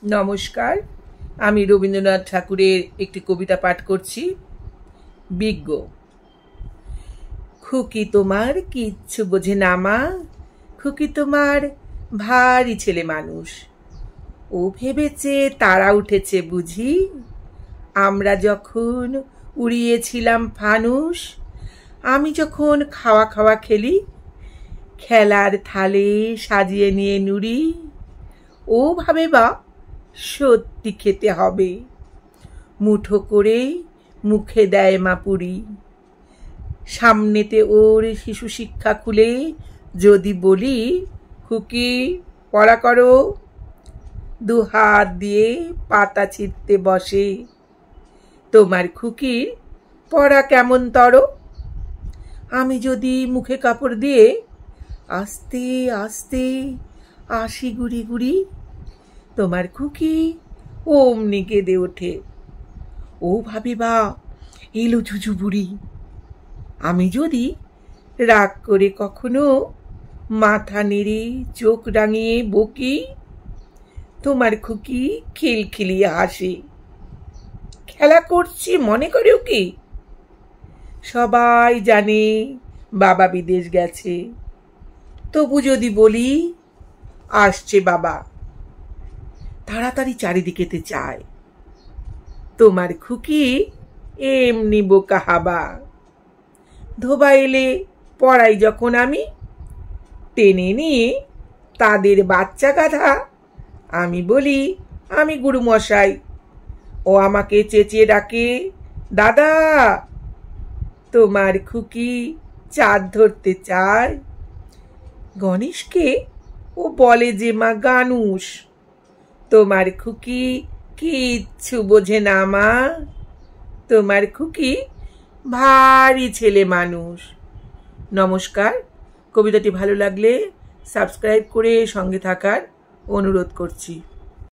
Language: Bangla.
নমস্কার, আমি রবীন্দ্রনাথ ঠাকুরের একটি কবিতা পাঠ করছি। বিজ্ঞ। খুকি তোমার কিচ্ছু বোঝে না মা, খুকি তোমার ভারী ছেলে মানুষ। ও ভেবেছে তারা উঠেছে বুঝি, আমরা যখন উড়িয়েছিলাম ফানুস। আমি যখন খাওয়া খাওয়া খেলি, খেলার থালে সাজিয়ে নিয়ে নুড়ি। ও ভাবে বা সত্যি খেতে হবে, মুঠো করে মুখে দেয় মা পুরি। সামনেতে ওর শিশু শিক্ষা খুলে যদি বলি, খুকি পড়া করো, দু হাত দিয়ে পাতা ছিঁড়তে বসে। তোমার খুকির পড়া কেমন তর? আমি যদি মুখে কাপড় দিয়ে আস্তে আস্তে আসি গুড়ি গুড়ি, তোমার খুকি অমনি কেঁদে ওঠে। ও ভাবে বা এলো ঝুঝু বুড়ি। আমি যদি রাগ করে কখনো মাথা নেড়ে চোখ রাঙিয়ে বকি, তোমার খুকি খিলখিলিয়ে হাসে। খেলা করছি মনে করেও কি? সবাই জানে বাবা বিদেশ গেছে, তবু যদি বলি আসছে বাবা, তাড়াতাড়ি চারিদিকেতে চায়। তোমার খুকি এমনি বোকা হাবা। ধোবা এলে পড়াই যখন আমি, টেনে নিয়ে তাদের বাচ্চা গাধা, আমি বলি আমি গুরু মশাই। ও আমাকে চেঁচিয়ে ডাকে দাদা। তোমার খুকি চাঁদ ধরতে চায়, গণেশকে ও বলে যে মা গানুষ। তোমার খুকি কিচ্ছু বোঝে না মা, তোমার খুকি ভারী ছেলে মানুষ। নমস্কার, কবিতাটি ভালো লাগলে সাবস্ক্রাইব করে সঙ্গে থাকার অনুরোধ করছি।